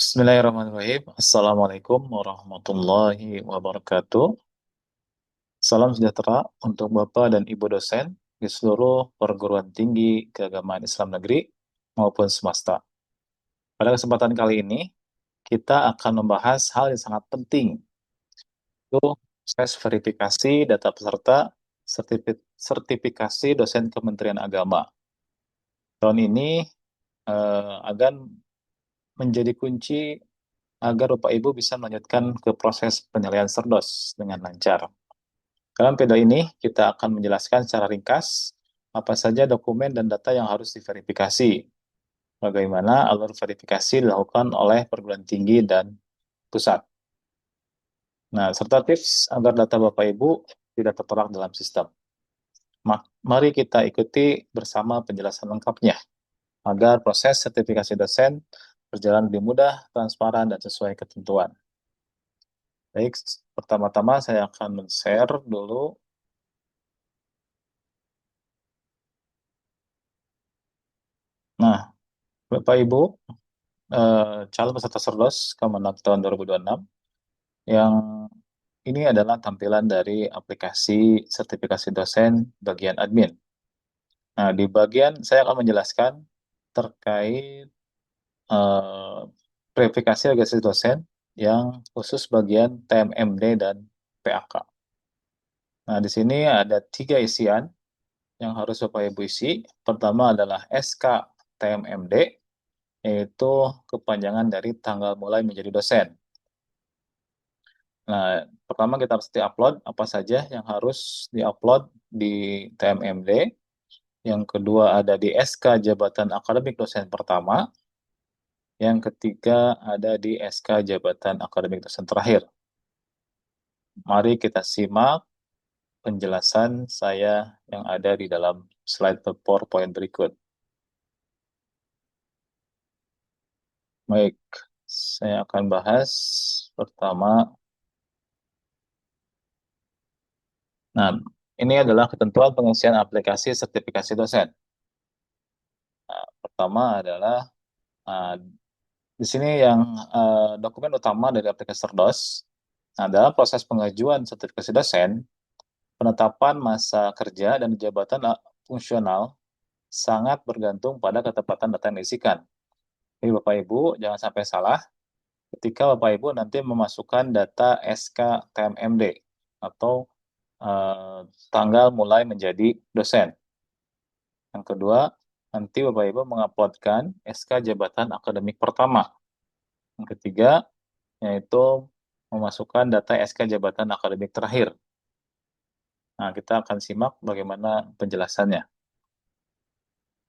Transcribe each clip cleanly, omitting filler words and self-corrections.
Bismillahirrahmanirrahim. Assalamualaikum warahmatullahi wabarakatuh. Salam sejahtera untuk Bapak dan Ibu dosen di seluruh perguruan tinggi keagamaan Islam negeri maupun swasta. Pada kesempatan kali ini, kita akan membahas hal yang sangat penting, yaitu proses verifikasi data peserta sertifikasi dosen Kementerian Agama. Tahun ini akan menjadi kunci agar Bapak Ibu bisa melanjutkan ke proses penilaian Serdos dengan lancar. Dalam video ini, kita akan menjelaskan secara ringkas apa saja dokumen dan data yang harus diverifikasi, bagaimana alur verifikasi dilakukan oleh perguruan tinggi dan pusat. Nah, serta tips agar data Bapak Ibu tidak tertolak dalam sistem. Mari kita ikuti bersama penjelasan lengkapnya, agar proses sertifikasi dosen berjalan lebih mudah, transparan, dan sesuai ketentuan. Baik, pertama-tama saya akan men-share dulu. Nah, Bapak Ibu, calon peserta Serdos Kemenak tahun 2026, yang ini adalah tampilan dari aplikasi sertifikasi dosen bagian admin. Nah, di bagian saya akan menjelaskan terkait eh, verifikasi registrasi dosen yang khusus bagian TMMD dan PAK. Nah, di sini ada 3 isian yang harus Bapak Ibu isi. Pertama adalah SK TMMD, yaitu kepanjangan dari tanggal mulai menjadi dosen. Nah, pertama kita harus upload apa saja yang harus diupload di TMMD. Yang kedua ada di SK Jabatan Akademik Dosen pertama. Yang ketiga ada di SK Jabatan Akademik Dosen terakhir. Mari kita simak penjelasan saya yang ada di dalam slide PowerPoint berikut. Baik, saya akan bahas pertama. Nah, ini adalah ketentuan pengisian aplikasi sertifikasi dosen. Nah, pertama adalah di sini yang dokumen utama dari aplikasi Cerdos adalah proses pengajuan sertifikasi dosen, penetapan masa kerja dan jabatan fungsional sangat bergantung pada ketepatan data yang diisikan. Jadi Bapak Ibu jangan sampai salah ketika Bapak Ibu nanti memasukkan data SK TMMD atau tanggal mulai menjadi dosen. Yang kedua, nanti Bapak Ibu menguploadkan SK jabatan akademik pertama. Yang ketiga, yaitu memasukkan data SK jabatan akademik terakhir. Nah, kita akan simak bagaimana penjelasannya.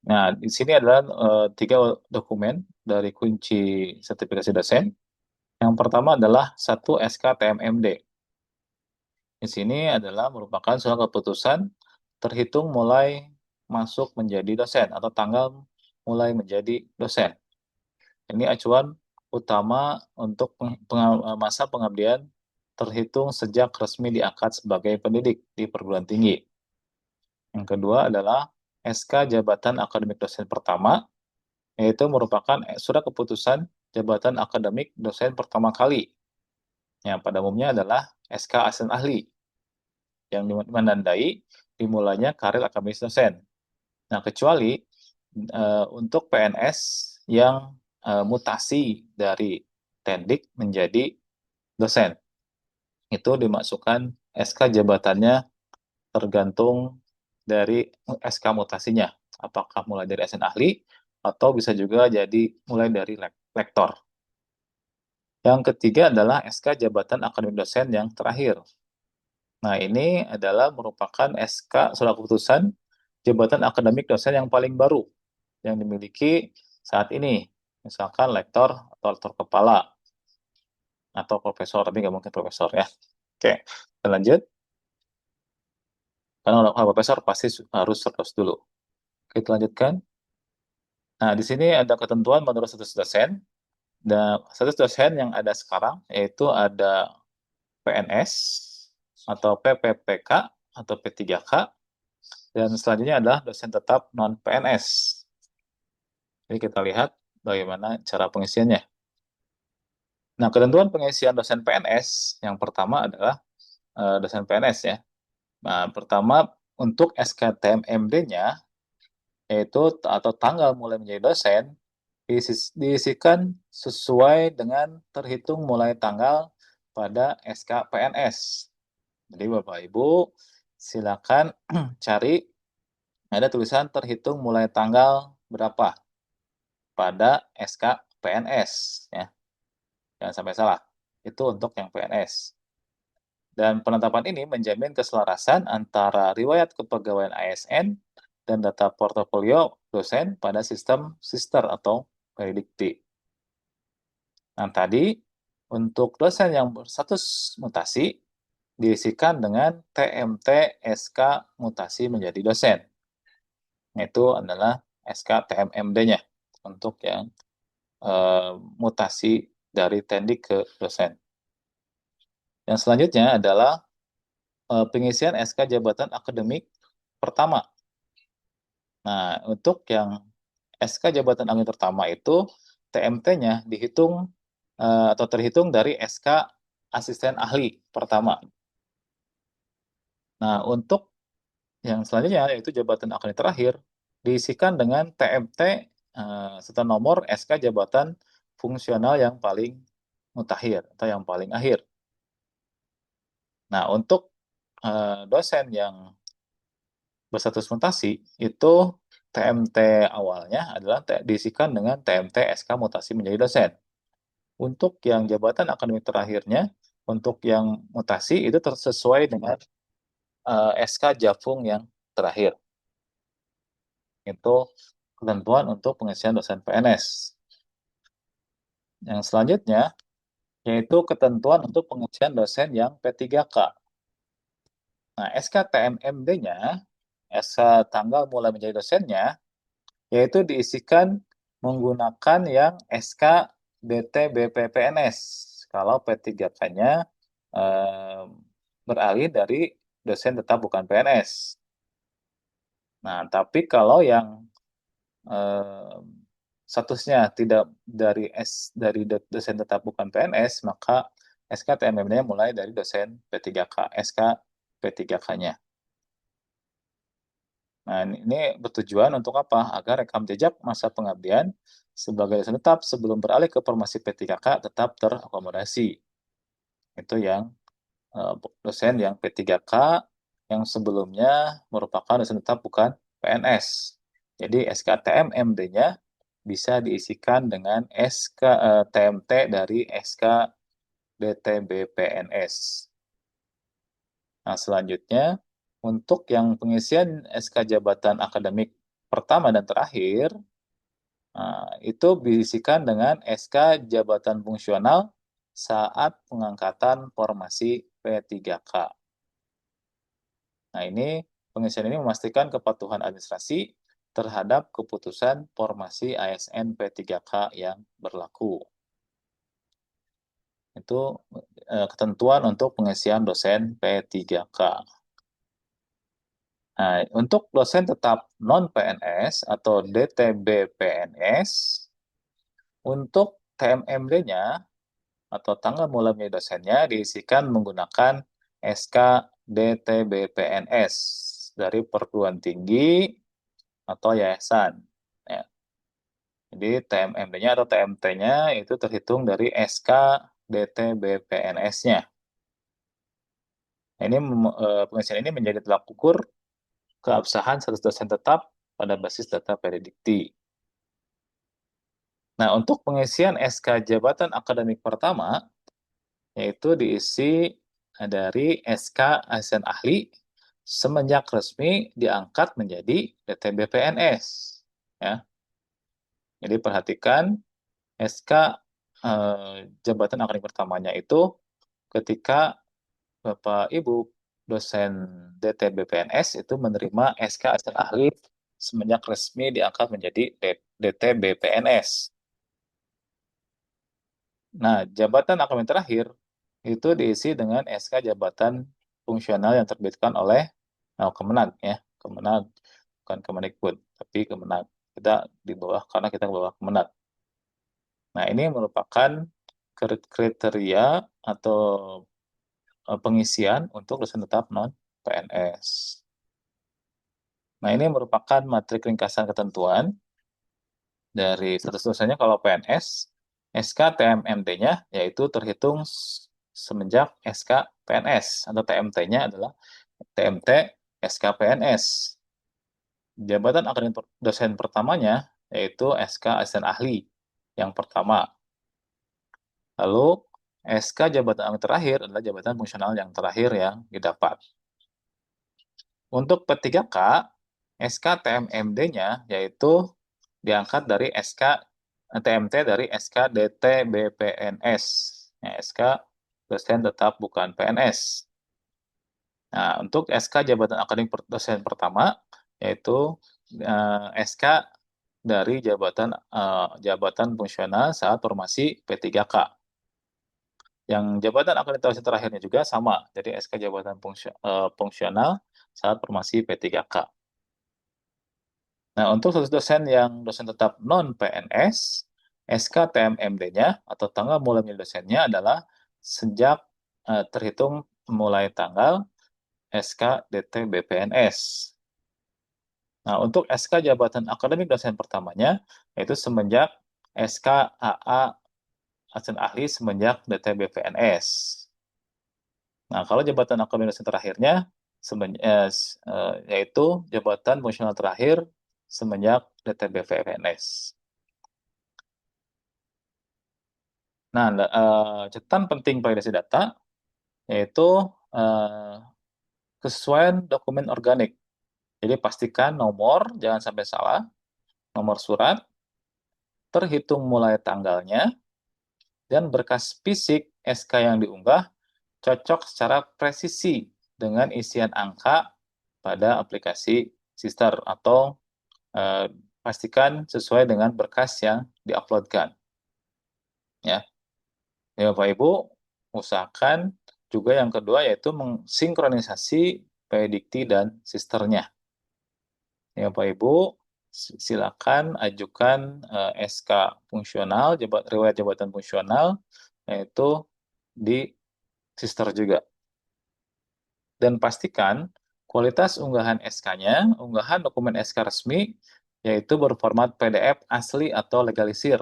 Nah, di sini adalah 3 dokumen dari kunci sertifikasi dosen. Yang pertama adalah 1 SK TMMD. Di sini adalah merupakan surat keputusan terhitung mulai masuk menjadi dosen atau tanggal mulai menjadi dosen. Ini acuan utama untuk masa pengabdian terhitung sejak resmi diangkat sebagai pendidik di perguruan tinggi. Yang kedua adalah SK Jabatan Akademik Dosen Pertama, yaitu merupakan surat keputusan jabatan akademik dosen pertama kali. Yang pada umumnya adalah SK Asisten Ahli, yang menandai dimulainya karir akademis dosen. Nah, kecuali untuk PNS yang mutasi dari tendik menjadi dosen. Itu dimasukkan SK jabatannya tergantung dari SK mutasinya. Apakah mulai dari asn ahli atau bisa juga jadi mulai dari lektor. Yang ketiga adalah SK jabatan akademik dosen yang terakhir. Nah, ini adalah merupakan SK surat keputusan jabatan akademik dosen yang paling baru yang dimiliki saat ini. Misalkan lektor atau lektor kepala atau profesor, tapi nggak mungkin profesor ya. Oke, kita lanjut. Karena kalau profesor pasti harus terus dulu. Kita lanjutkan. Nah, di sini ada ketentuan menurut status dosen. Dan status dosen yang ada sekarang yaitu ada PNS atau PPPK atau P3K, dan selanjutnya adalah dosen tetap non-PNS. Jadi kita lihat bagaimana cara pengisiannya. Nah, ketentuan pengisian dosen PNS yang pertama adalah dosen PNS ya. Nah, pertama untuk SKTMMD-nya yaitu atau tanggal mulai menjadi dosen diisikan sesuai dengan terhitung mulai tanggal pada SK PNS. Jadi Bapak Ibu silakan cari ada tulisan terhitung mulai tanggal berapa pada SK PNS ya. Jangan sampai salah. Itu untuk yang PNS. Dan penetapan ini menjamin keselarasan antara riwayat kepegawaian ASN dan data portofolio dosen pada sistem sister atau Predikti. Nah, tadi untuk dosen yang berstatus mutasi diisikan dengan TMT SK mutasi menjadi dosen. Itu adalah SK TMMD-nya untuk yang mutasi dari tendik ke dosen. Yang selanjutnya adalah pengisian SK jabatan akademik pertama. Nah, untuk yang SK jabatan akademik pertama itu TMT-nya dihitung atau terhitung dari SK asisten ahli pertama. Nah, untuk yang selanjutnya yaitu jabatan akademik terakhir diisikan dengan TMT serta nomor SK jabatan fungsional yang paling mutakhir atau yang paling akhir. Nah, untuk dosen yang berstatus mutasi itu TMT awalnya adalah diisikan dengan TMT SK mutasi menjadi dosen. Untuk yang jabatan akademik terakhirnya, untuk yang mutasi itu sesuai dengan SK Jafung yang terakhir. Itu ketentuan untuk pengisian dosen PNS. Yang selanjutnya yaitu ketentuan untuk pengisian dosen yang P3K. Nah, SKTMMD-nya, SK tanggal mulai menjadi dosennya, yaitu diisikan menggunakan yang SK DTBPPNS. Kalau P3K-nya beralih dari dosen tetap bukan PNS. Nah, tapi kalau yang statusnya tidak dari dosen tetap bukan PNS, maka SKTMM-nya mulai dari dosen P3K, SK P3K-nya. Nah, ini bertujuan untuk apa? Agar rekam jejak masa pengabdian sebagai dosen tetap sebelum beralih ke formasi P3K tetap terakomodasi. Itu yang dosen yang P3K yang sebelumnya merupakan dosen tetap bukan PNS. Jadi SKTMMD-nya bisa diisikan dengan TMT dari SK DTBPNS. Nah, selanjutnya untuk yang pengisian SK jabatan akademik pertama dan terakhir, itu diisikan dengan SK jabatan fungsional saat pengangkatan formasi P3K. Nah, ini pengisian ini memastikan kepatuhan administrasi terhadap keputusan formasi ASN P3K yang berlaku. Itu ketentuan untuk pengisian dosen P3K. Nah, untuk dosen tetap non-PNS atau DTB-PNS, untuk TMMD-nya atau tanggal mulai menjadi dosennya diisikan menggunakan SK DTB-PNS dari perguruan tinggi atau yayasan. Ya. Jadi TMMD-nya atau TMT-nya itu terhitung dari SK DTB-PNS-nya. Ini pengisian ini menjadi tolak ukur keabsahan status dosen tetap pada basis data Predikti. Nah, untuk pengisian SK jabatan akademik pertama, yaitu diisi dari SK asisten ahli semenjak resmi diangkat menjadi DTBPNS. Ya. Jadi perhatikan SK jabatan akademik pertamanya itu ketika Bapak Ibu dosen DTBPNS itu menerima SK asisten ahli semenjak resmi diangkat menjadi DTBPNS. Nah, jabatan akademik terakhir itu diisi dengan SK jabatan fungsional yang terbitkan oleh Kemenag ya, Kemenag bukan Kemendikbud, tapi Kemenag. Kita di bawah karena kita di bawah Kemenag. Nah, ini merupakan kriteria atau pengisian untuk dosen tetap non PNS. Nah, ini merupakan matrik ringkasan ketentuan dari status dosennya. Kalau PNS, SK TMMD-nya yaitu terhitung semenjak SK PNS, atau TMT-nya adalah TMT SK PNS. Jabatan akademik dosen pertamanya yaitu SK asisten ahli yang pertama. Lalu SK jabatan ahli terakhir adalah jabatan fungsional yang terakhir yang didapat. Untuk P3K, SK TMMD-nya yaitu diangkat dari SK TMT dari SK DT BPNS. Ya, SK dosen tetap bukan PNS. Nah, untuk SK jabatan akademik dosen pertama yaitu SK dari jabatan fungsional saat formasi P3K. Yang jabatan akademik dosen terakhirnya juga sama, jadi SK jabatan fungsional saat formasi P3K. Nah, untuk dosen yang dosen tetap non-PNS, SK TMMD-nya atau tanggal mulai menjadi dosennya adalah sejak terhitung mulai tanggal SK DT BPNS. Nah, untuk SK jabatan akademik dosen pertamanya, yaitu semenjak SK AA asisten ahli semenjak DT BPNS. Nah, kalau jabatan akademik dosen terakhirnya, yaitu jabatan fungsional terakhir semenjak DT BPNS. Nah, catatan penting validasi data, yaitu kesesuaian dokumen organik. Jadi pastikan nomor, jangan sampai salah, nomor surat, terhitung mulai tanggalnya, dan berkas fisik SK yang diunggah cocok secara presisi dengan isian angka pada aplikasi Sister, atau pastikan sesuai dengan berkas yang diuploadkan. Ya, Bapak Ibu, usahakan juga yang kedua yaitu mensinkronisasi predikti dan sisternya. Ya, Bapak Ibu, silakan ajukan SK fungsional, riwayat jabatan fungsional, yaitu di sister juga. Dan pastikan kualitas unggahan SK-nya, unggahan dokumen SK resmi, yaitu berformat PDF asli atau legalisir,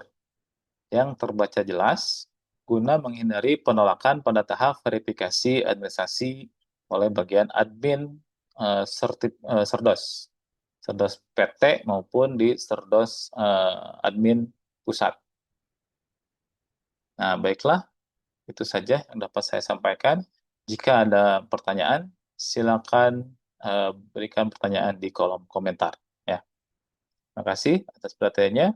yang terbaca jelas, guna menghindari penolakan pada tahap verifikasi administrasi oleh bagian admin Serdos PT maupun di Serdos admin pusat. Nah, baiklah, itu saja yang dapat saya sampaikan. Jika ada pertanyaan, silakan berikan pertanyaan di kolom komentar. Ya, terima kasih atas perhatiannya.